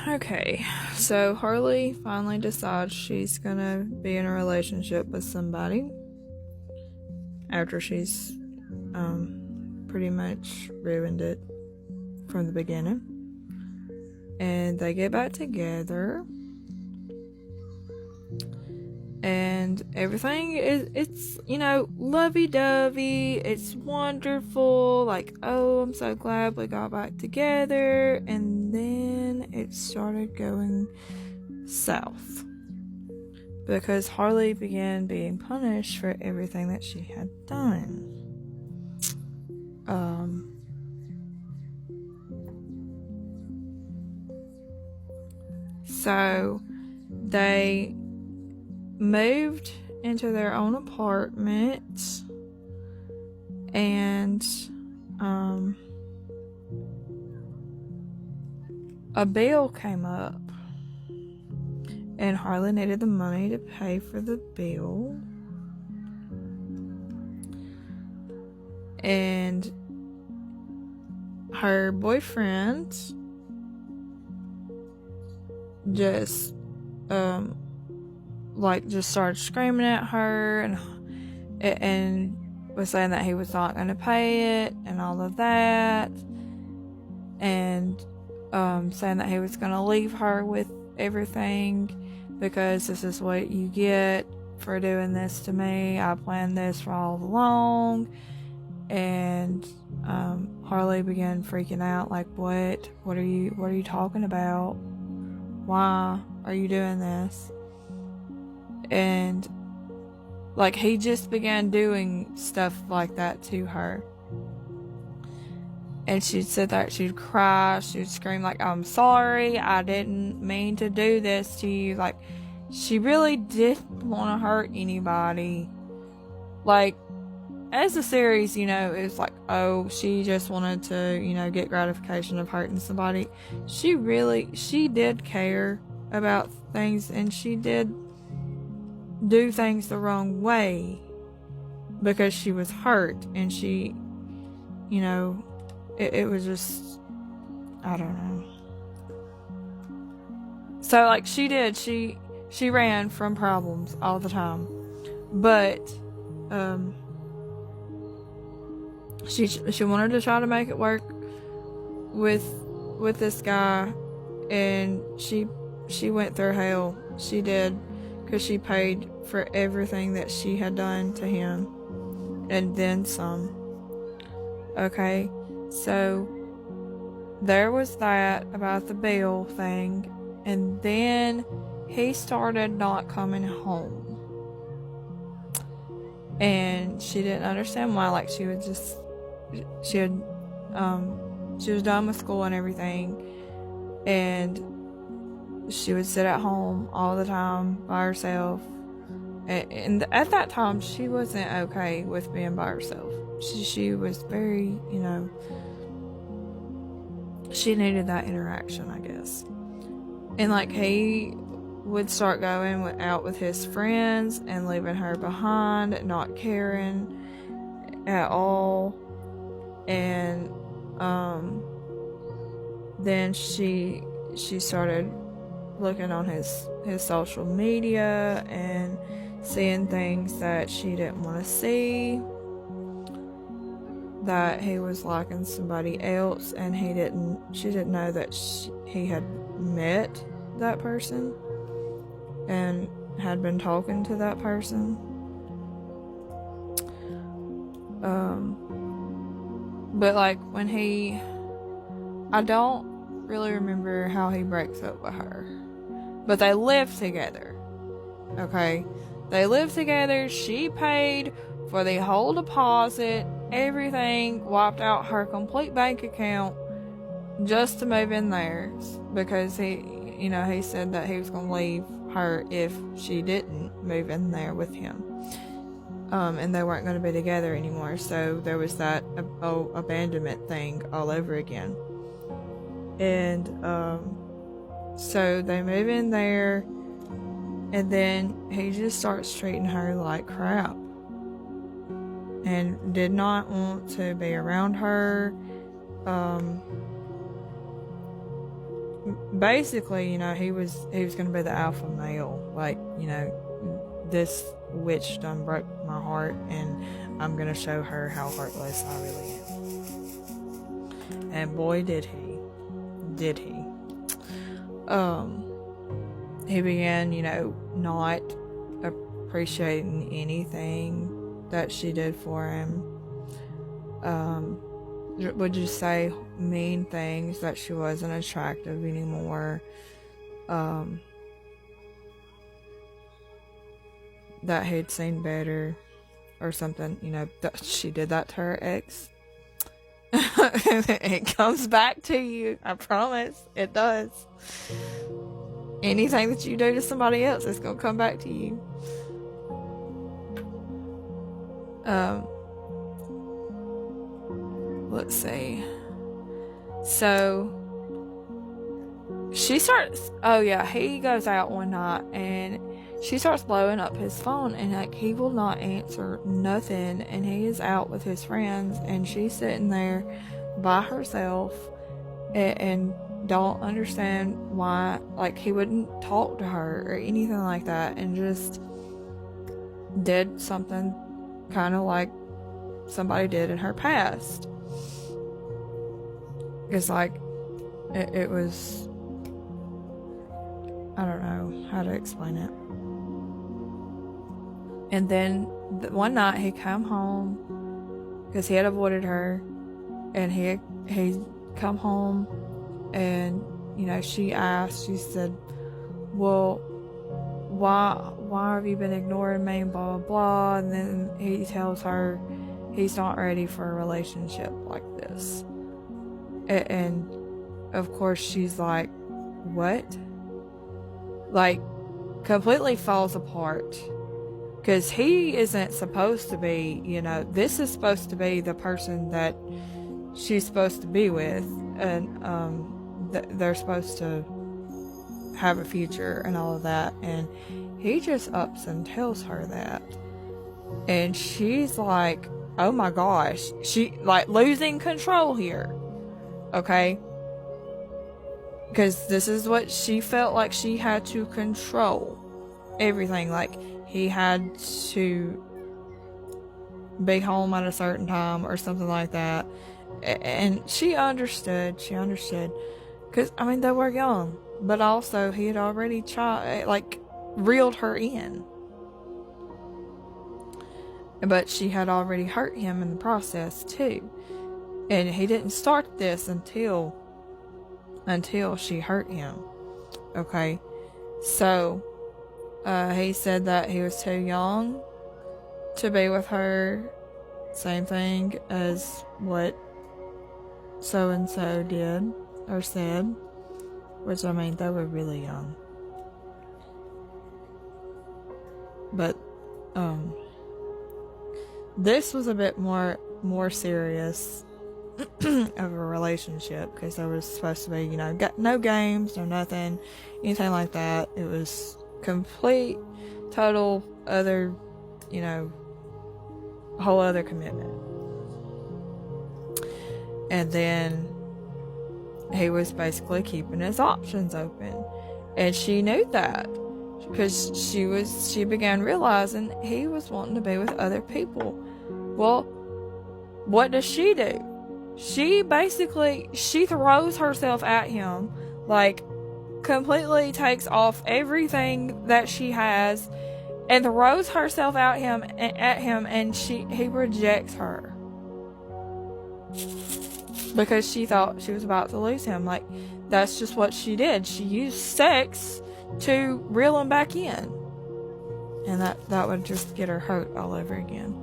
Okay, so Harley finally decides she's gonna be in a relationship with somebody after she's pretty much ruined it from the beginning. And they get back together, and everything it's lovey-dovey, it's wonderful, like, oh, I'm so glad we got back together. And then it started going south because Harley began being punished for everything that she had done. So they moved into their own apartment, and a bill came up, and Harley needed the money to pay for the bill. And her boyfriend just just started screaming at her and was saying that he was not going to pay it and all of that, and saying that he was going to leave her with everything because this is what you get for doing this to me. I planned this for all along. And Harley began freaking out, like, what are you talking about? Why are you doing this? And like, he just began doing stuff like that to her. And she'd sit there, she'd cry, she'd scream, like, I'm sorry, I didn't mean to do this to you. Like, she really didn't want to hurt anybody. Like, as the series, it's like, oh, she just wanted to, get gratification of hurting somebody. She did care about things, and she did do things the wrong way because she was hurt, and she, it was just, I don't know. So, like, she ran from problems all the time, but, she wanted to try to make it work with this guy, and she went through hell. She did, because she paid for everything that she had done to him, and then some. Okay, so there was that about the bill thing, and then he started not coming home. And she didn't understand why. Like, she was done with school and everything, and she would sit at home all the time by herself. And at that time, she wasn't okay with being by herself. She was very, she needed that interaction, I guess. And like, he would start going out with his friends and leaving her behind, not caring at all. And then she started looking on his social media and seeing things that she didn't want to see, that he was liking somebody else, and she didn't know that he had met that person and had been talking to that person. But like, when I don't really remember how he breaks up with her, but they live together. Okay, they live together. She paid for the whole deposit, everything, wiped out her complete bank account just to move in there, because he said that he was going to leave her if she didn't move in there with him. And they weren't going to be together anymore, so there was that abandonment thing all over again. And so they move in there, and then he just starts treating her like crap and did not want to be around her. basically, he was gonna be the alpha male. Like, this witch done broke my heart, and I'm gonna show her how heartless I really am. And boy, did he. He began, not appreciating anything that she did for him. Would just say mean things, that she wasn't attractive anymore. That he'd seen better or something, that she did that to her ex. It comes back to you, I promise. It does. Anything that you do to somebody else, it's gonna come back to you. Let's see. So she starts, he goes out one night and she starts blowing up his phone, and like he will not answer nothing, and he is out with his friends, and she's sitting there by herself and don't understand why, like, he wouldn't talk to her or anything like that, and just did something kind of like somebody did in her past. It's like it was, I don't know how to explain it. And then one night he came home because he had avoided her, and he come home, and she said, well, why have you been ignoring me, blah blah blah. And then he tells her he's not ready for a relationship like this, and of course she's like, what? Like, completely falls apart. Because he isn't supposed to be, this is supposed to be the person that she's supposed to be with, and they're supposed to have a future and all of that, and he just ups and tells her that, and she's like, oh my gosh, she like losing control here, okay? Because this is what she felt like, she had to control everything, like he had to be home at a certain time or something like that. And she understood, because they were young, but also he had already reeled her in, but she had already hurt him in the process too, and he didn't start this until she hurt him. Okay, so he said that he was too young to be with her. Same thing as what so and so did or said, which they were really young. But this was a bit more serious of a relationship, because there was supposed to be, no games, no nothing, anything like that. It was complete, total other, whole other commitment. And then he was basically keeping his options open, and she knew that, because she began realizing he was wanting to be with other people. Well, what does she do? She throws herself at him, like completely takes off everything that she has and throws herself at him, and he rejects her because she thought she was about to lose him. Like, that's just what she did. She used sex to reel him back in, and that would just get her hurt all over again.